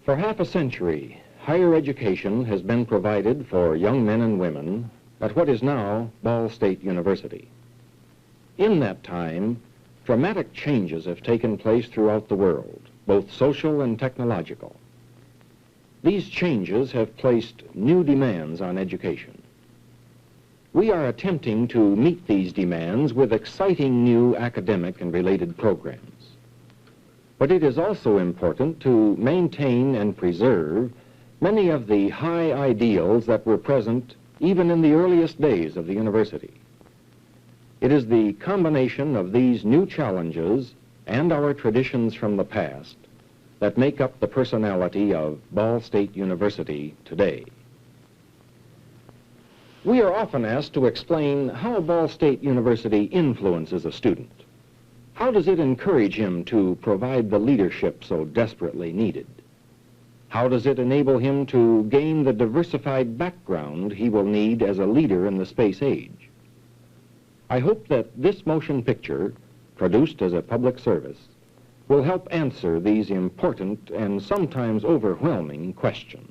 For half a century, higher education has been provided for young men and women at what is now Ball State University. In that time, dramatic changes have taken place throughout the world, both social and technological. These changes have placed new demands on education. We are attempting to meet these demands with exciting new academic and related programs. But it is also important to maintain and preserve many of the high ideals that were present even in the earliest days of the university. It is the combination of these new challenges and our traditions from the past that make up the personality of Ball State University today. We are often asked to explain how Ball State University influences a student. How does it encourage him to provide the leadership so desperately needed? How does it enable him to gain the diversified background he will need as a leader in the space age? I hope that this motion picture, produced as a public service, will help answer these important and sometimes overwhelming questions.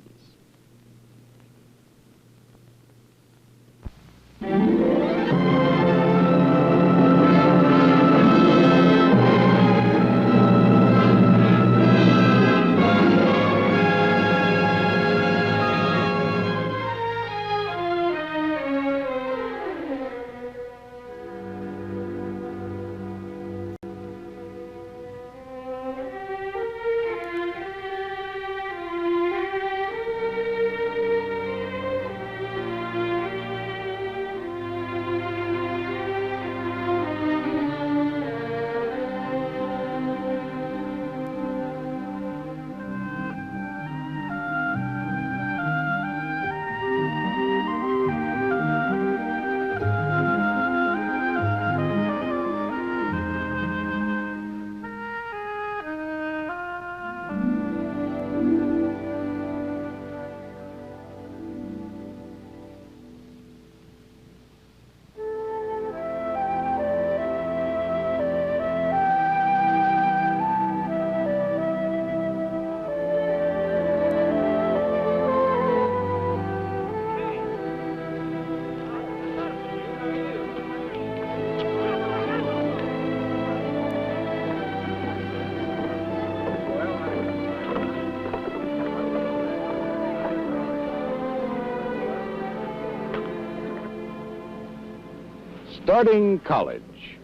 Starting college.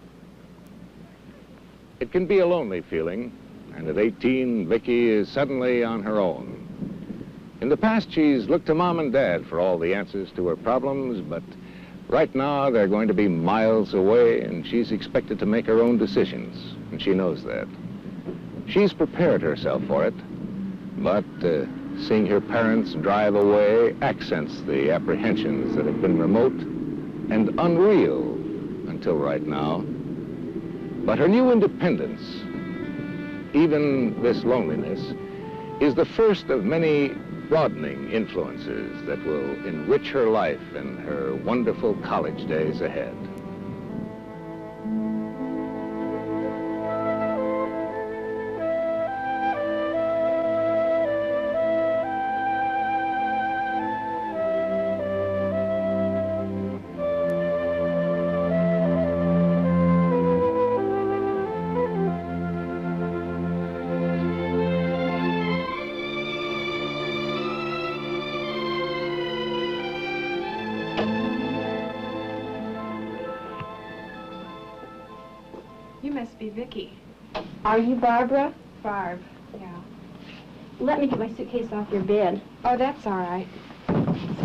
It can be a lonely feeling, and at 18, Vicki is suddenly on her own. In the past, she's looked to Mom and Dad for all the answers to her problems, but right now they're going to be miles away, and she's expected to make her own decisions, and she knows that. She's prepared herself for it, but seeing her parents drive away accents the apprehensions that have been remote and unreal until right now. But her new independence, even this loneliness, is the first of many broadening influences that will enrich her life in her wonderful college days ahead. Vicki. Are you Barbara? Barb, yeah. Let me get my suitcase off your bed. Oh, that's all right.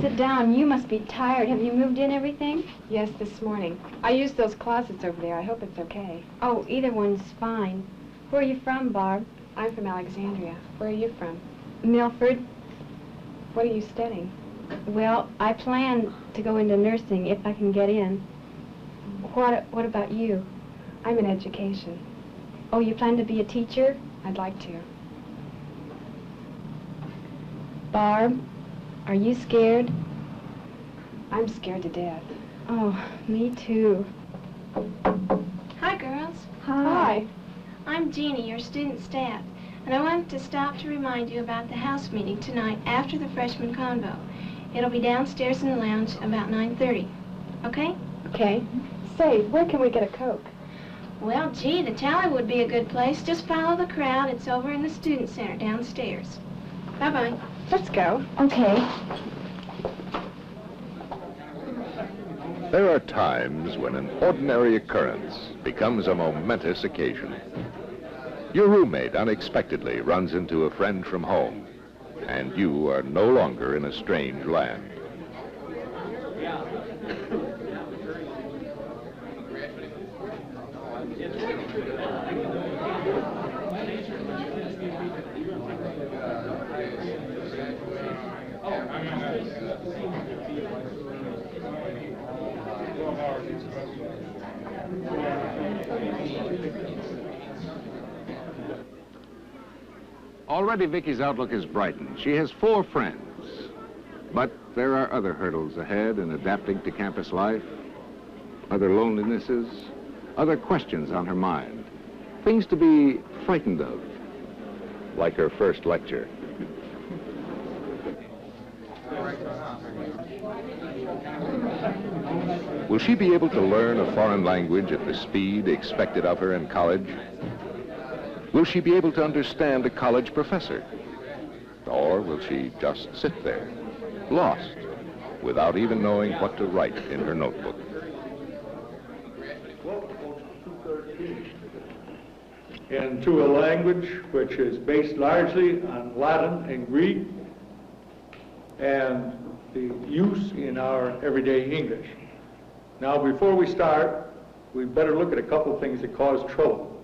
Sit down. You must be tired. Have you moved in everything? Yes, this morning. I used those closets over there. I hope it's okay. Oh, either one's fine. Where are you from, Barb? I'm from Alexandria. Where are you from? Milford. What are you studying? Well, I plan to go into nursing if I can get in. What about you? I'm in education. Oh, you plan to be a teacher? I'd like to. Barb, are you scared? I'm scared to death. Oh, me too. Hi, girls. Hi. I'm Jeannie, your student staff, And I wanted to stop to remind you about the house meeting tonight after the freshman convo. It'll be downstairs in the lounge about 9:30. Okay? Okay. Say, where can we get a Coke? Well, gee, the Tally would be a good place. Just follow the crowd. It's over in the Student Center downstairs. Bye-bye. Let's go. Okay. There are times when an ordinary occurrence becomes a momentous occasion. Your roommate unexpectedly runs into a friend from home, and you are no longer in a strange land. Already Vicky's outlook is brightened. She has 4 friends. But there are other hurdles ahead in adapting to campus life, other lonelinesses, other questions on her mind, things to be frightened of, like her first lecture. Will she be able to learn a foreign language at the speed expected of her in college? Will she be able to understand a college professor? Or will she just sit there, lost, without even knowing what to write in her notebook? Into a language which is based largely on Latin and Greek and the use in our everyday English. Now, before we start, we better look at a couple of things that cause trouble.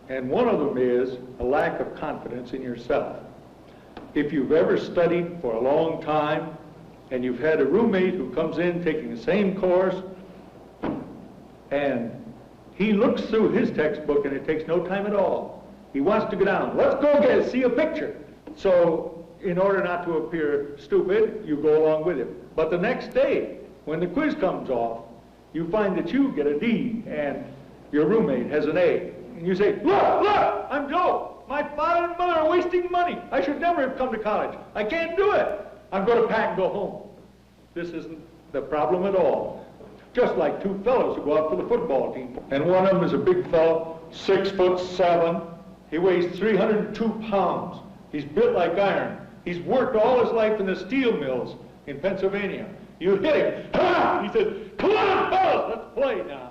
And one of them is a lack of confidence in yourself. If you've ever studied for a long time and you've had a roommate who comes in taking the same course and he looks through his textbook and it takes no time at all. He wants to go down. Let's go see a picture. So in order not to appear stupid, you go along with him. But the next day, when the quiz comes off, you find that you get a D and your roommate has an A. And you say, look, I'm Joe. My father and mother are wasting money. I should never have come to college. I can't do it. I'm going to pack and go home. This isn't the problem at all. Just like 2 fellows who go out for the football team. And one of them is a big fellow, 6'7". He weighs 302 pounds. He's built like iron. He's worked all his life in the steel mills in Pennsylvania. You hit him. Ha! He says, come on, fellas, let's play now.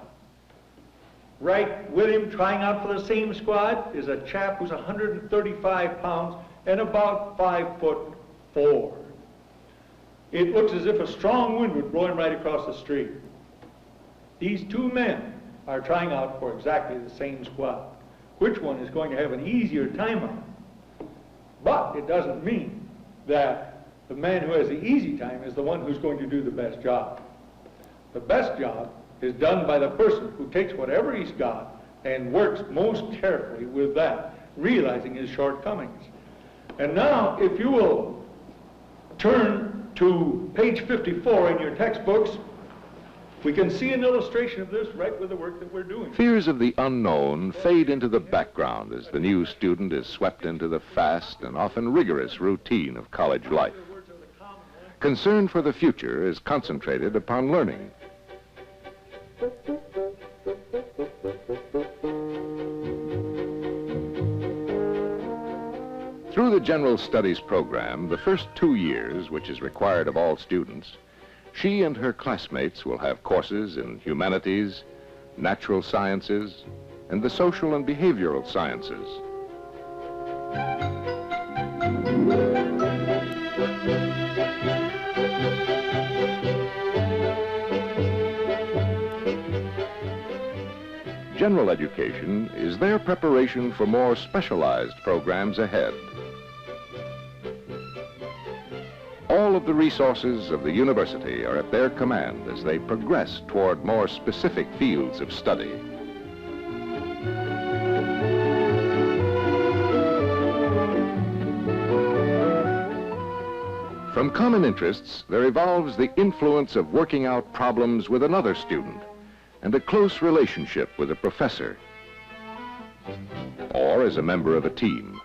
Right with him, trying out for the same squad, is a chap who's 135 pounds and about 5'4". It looks as if a strong wind would blow him right across the street. These 2 men are trying out for exactly the same squad. Which one is going to have an easier time on it? But it doesn't mean that the man who has the easy time is the one who's going to do the best job. The best job is done by the person who takes whatever he's got and works most carefully with that, realizing his shortcomings. And now, if you will turn to page 54 in your textbooks, we can see an illustration of this right with the work that we're doing. Fears of the unknown fade into the background as the new student is swept into the fast and often rigorous routine of college life. Concern for the future is concentrated upon learning. Through the General Studies program, the first 2 years, which is required of all students, she and her classmates will have courses in humanities, natural sciences, and the social and behavioral sciences. General education is their preparation for more specialized programs ahead. All of the resources of the university are at their command as they progress toward more specific fields of study. From common interests, there evolves the influence of working out problems with another student and a close relationship with a professor, or as a member of a team.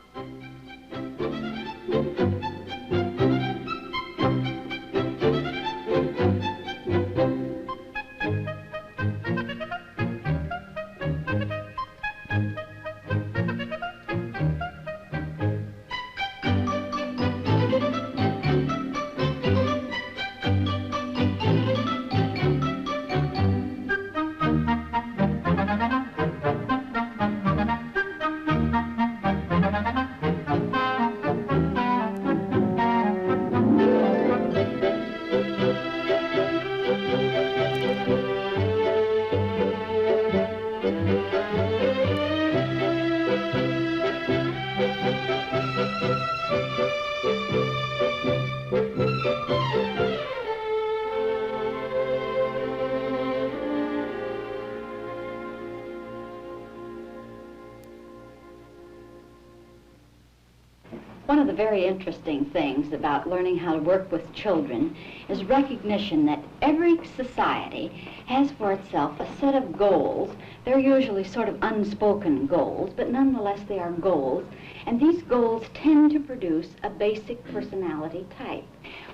One of the very interesting things about learning how to work with children is recognition that every society has for itself a set of goals. They're usually sort of unspoken goals, but nonetheless they are goals. And these goals tend to produce a basic personality type.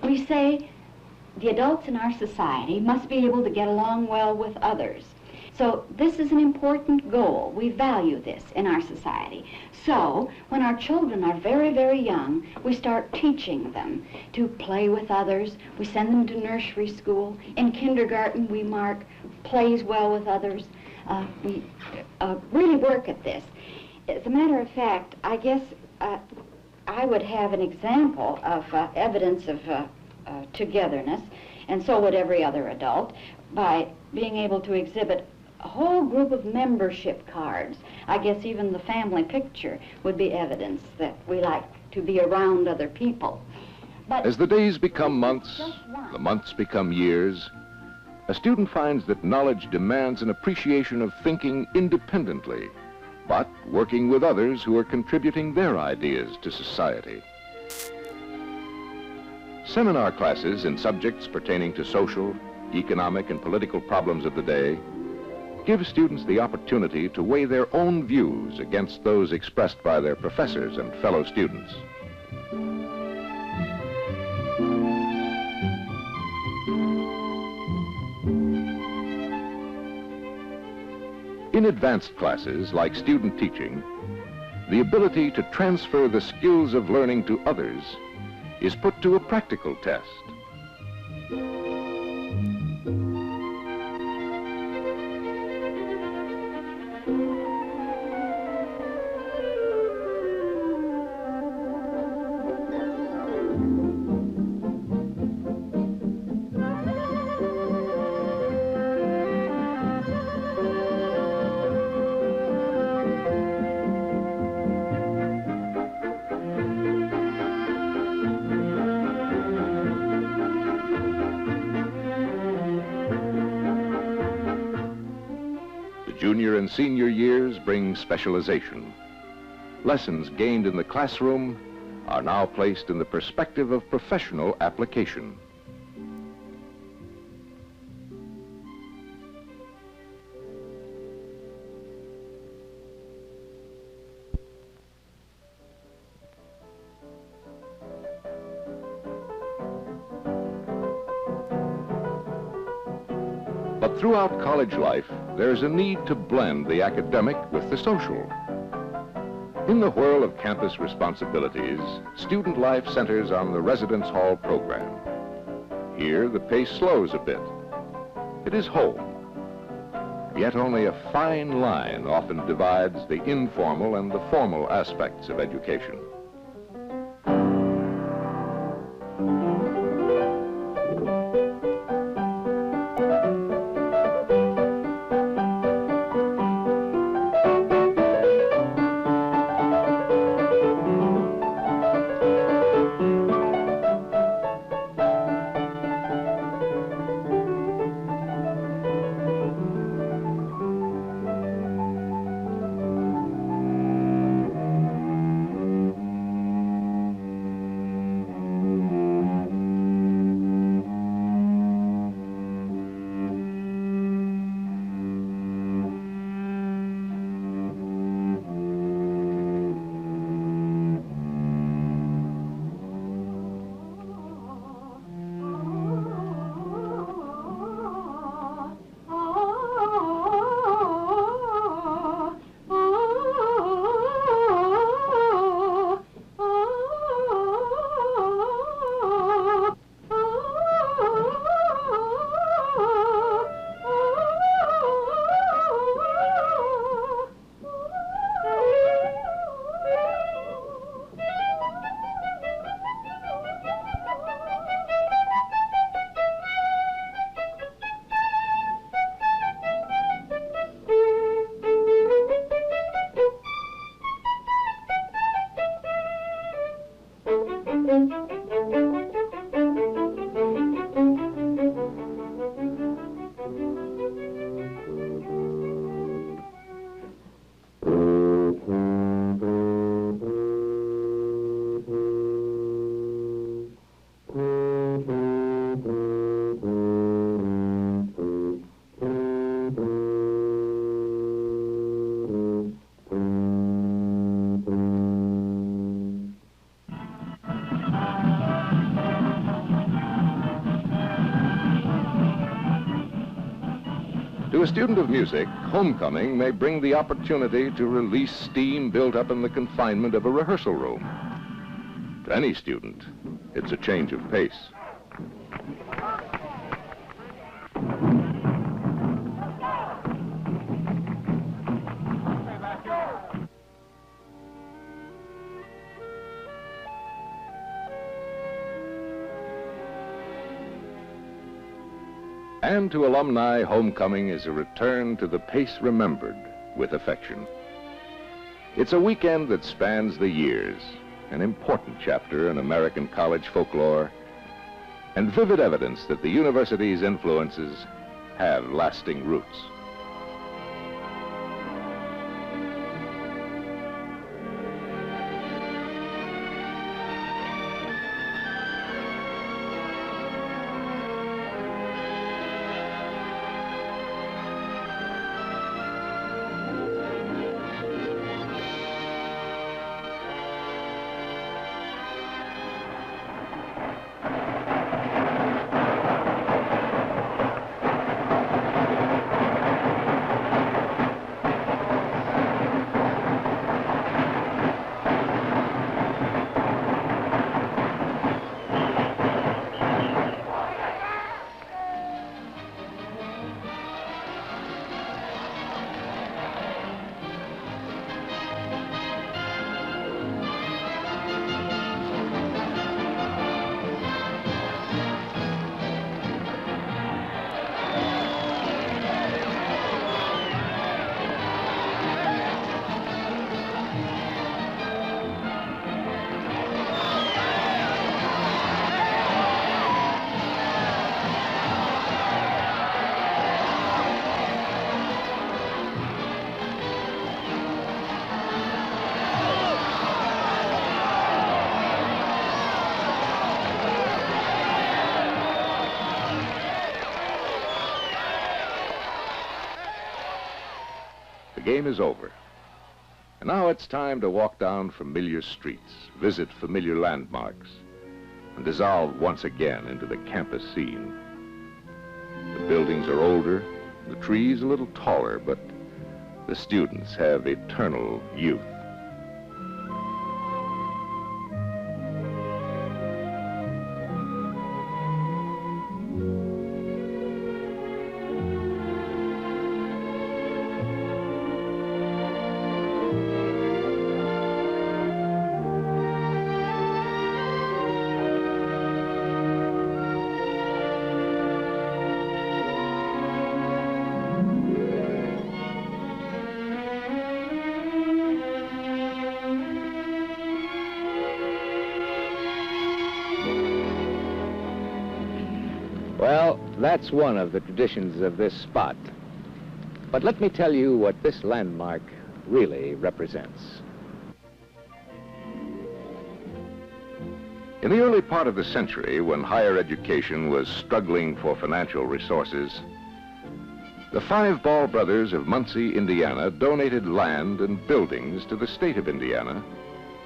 We say the adults in our society must be able to get along well with others. So this is an important goal. We value this in our society. So when our children are very, very young, we start teaching them to play with others. We send them to nursery school. In kindergarten, we mark plays well with others. We really work at this. As a matter of fact, I guess I would have an example of evidence of togetherness, and so would every other adult, by being able to exhibit a whole group of membership cards. I guess even the family picture would be evidence that we like to be around other people. But as the days become months, the months become years, a student finds that knowledge demands an appreciation of thinking independently, but working with others who are contributing their ideas to society. Seminar classes in subjects pertaining to social, economic, and political problems of the day give students the opportunity to weigh their own views against those expressed by their professors and fellow students. In advanced classes, like student teaching, the ability to transfer the skills of learning to others is put to a practical test. Junior and senior years bring specialization. Lessons gained in the classroom are now placed in the perspective of professional application. But throughout college life, there's a need to blend the academic with the social. In the whirl of campus responsibilities, student life centers on the residence hall program. Here, the pace slows a bit. It is home. Yet only a fine line often divides the informal and the formal aspects of education. To a student of music, homecoming may bring the opportunity to release steam built up in the confinement of a rehearsal room. To any student, it's a change of pace. And to alumni, homecoming is a return to the pace remembered with affection. It's a weekend that spans the years, an important chapter in American college folklore, and vivid evidence that the university's influences have lasting roots. The game is over. And now it's time to walk down familiar streets, visit familiar landmarks, and dissolve once again into the campus scene. The buildings are older, the trees a little taller, but the students have eternal youth. Well, that's one of the traditions of this spot. But let me tell you what this landmark really represents. In the early part of the century, when higher education was struggling for financial resources, the five Ball brothers of Muncie, Indiana, donated land and buildings to the state of Indiana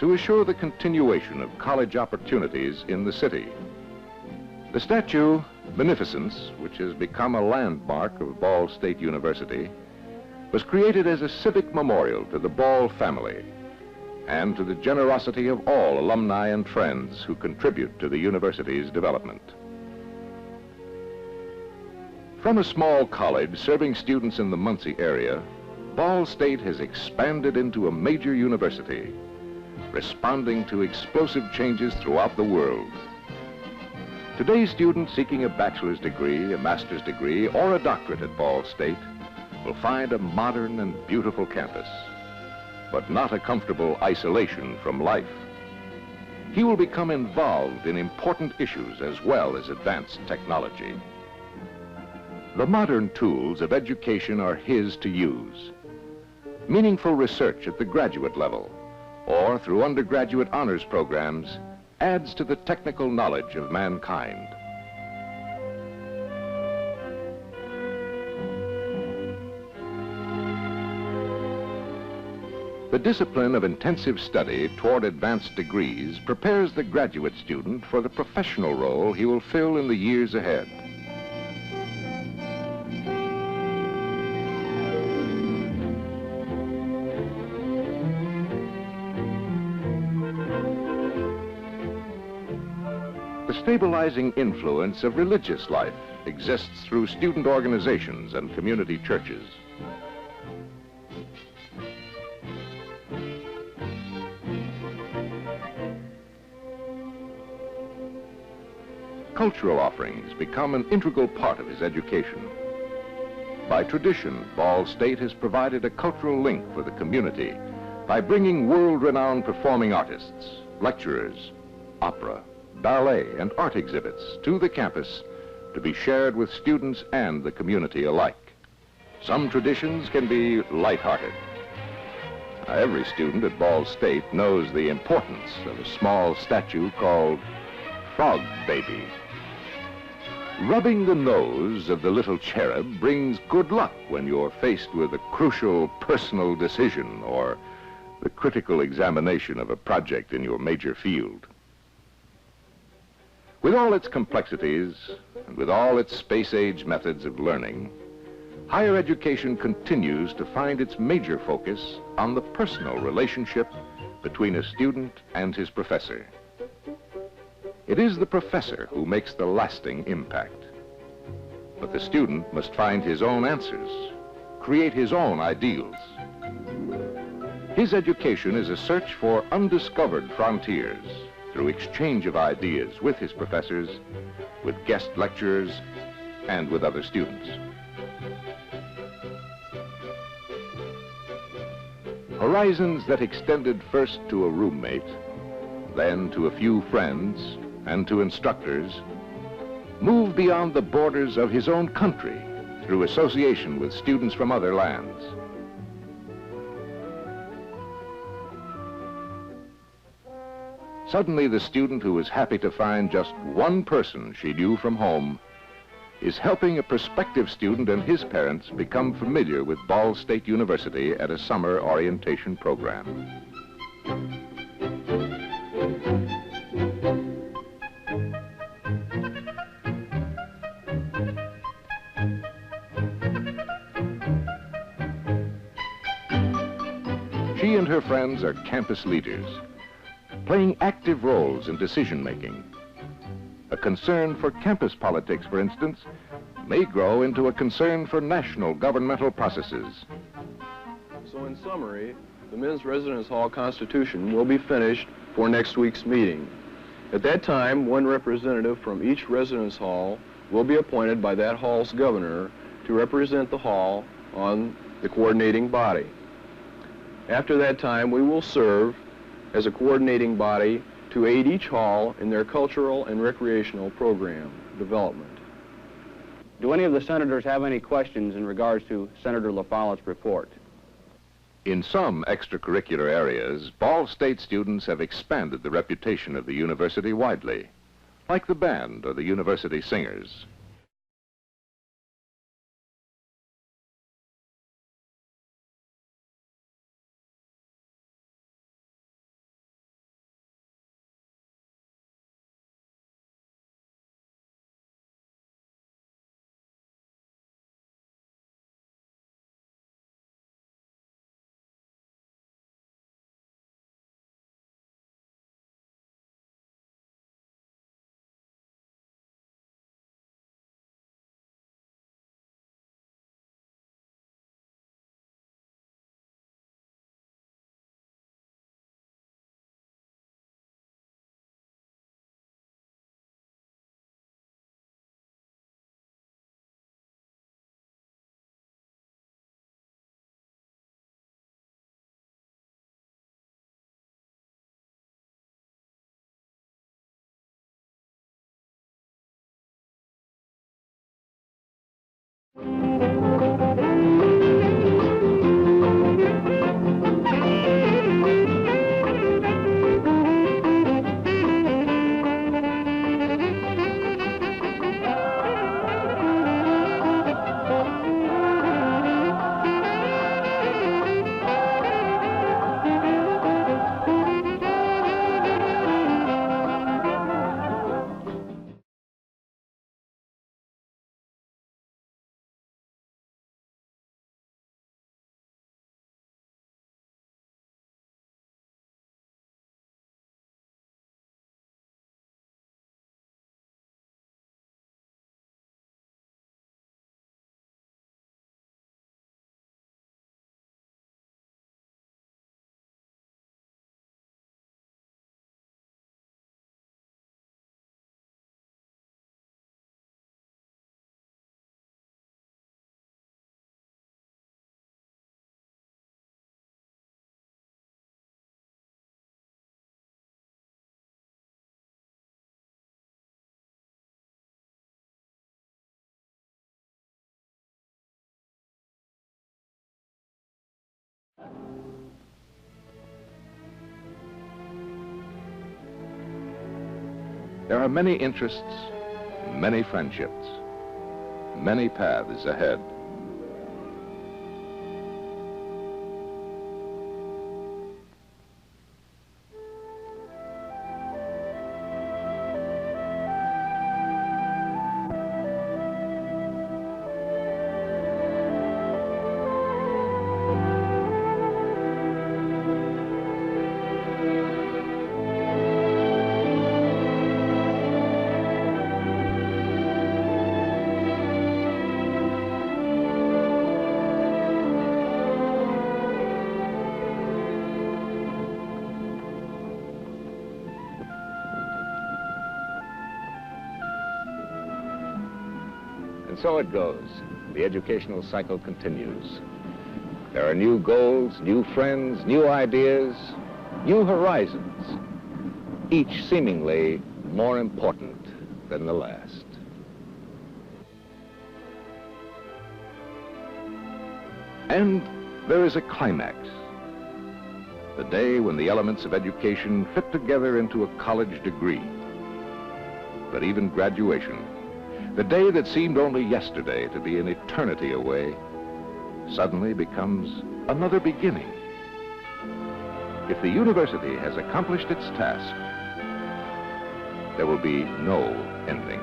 to assure the continuation of college opportunities in the city. The statue, Beneficence, which has become a landmark of Ball State University, was created as a civic memorial to the Ball family and to the generosity of all alumni and friends who contribute to the university's development. From a small college serving students in the Muncie area, Ball State has expanded into a major university, responding to explosive changes throughout the world. Today's students seeking a bachelor's degree, a master's degree, or a doctorate at Ball State will find a modern and beautiful campus, but not a comfortable isolation from life. He will become involved in important issues as well as advanced technology. The modern tools of education are his to use. Meaningful research at the graduate level or through undergraduate honors programs adds to the technical knowledge of mankind. The discipline of intensive study toward advanced degrees prepares the graduate student for the professional role he will fill in the years ahead. stabilizing influence of religious life exists through student organizations and community churches. Cultural offerings become an integral part of his education. By tradition, Ball State has provided a cultural link for the community by bringing world-renowned performing artists, lecturers, opera, ballet, and art exhibits to the campus to be shared with students and the community alike. Some traditions can be lighthearted. Now, every student at Ball State knows the importance of a small statue called Frog Baby. Rubbing the nose of the little cherub brings good luck when you're faced with a crucial personal decision or the critical examination of a project in your major field. With all its complexities and with all its space-age methods of learning, higher education continues to find its major focus on the personal relationship between a student and his professor. It is the professor who makes the lasting impact. But the student must find his own answers, create his own ideals. His education is a search for undiscovered frontiers through exchange of ideas with his professors, with guest lecturers, and with other students. Horizons that extended first to a roommate, then to a few friends, and to instructors, move beyond the borders of his own country through association with students from other lands. Suddenly, the student who was happy to find just one person she knew from home is helping a prospective student and his parents become familiar with Ball State University at a summer orientation program. She and her friends are campus leaders, playing active roles in decision-making. A concern for campus politics, for instance, may grow into a concern for national governmental processes. So in summary, the Men's Residence Hall Constitution will be finished for next week's meeting. At that time, one representative from each residence hall will be appointed by that hall's governor to represent the hall on the coordinating body. After that time, we will serve as a coordinating body to aid each hall in their cultural and recreational program development. Do any of the senators have any questions in regards to Senator LaFollette's report? In some extracurricular areas, Ball State students have expanded the reputation of the university widely, like the band or the university singers. There are many interests, many friendships, many paths ahead. And so it goes. The educational cycle continues. There are new goals, new friends, new ideas, new horizons, each seemingly more important than the last. And there is a climax. The day when the elements of education fit together into a college degree. But even graduation, the day that seemed only yesterday to be an eternity away, suddenly becomes another beginning. If the university has accomplished its task, there will be no ending.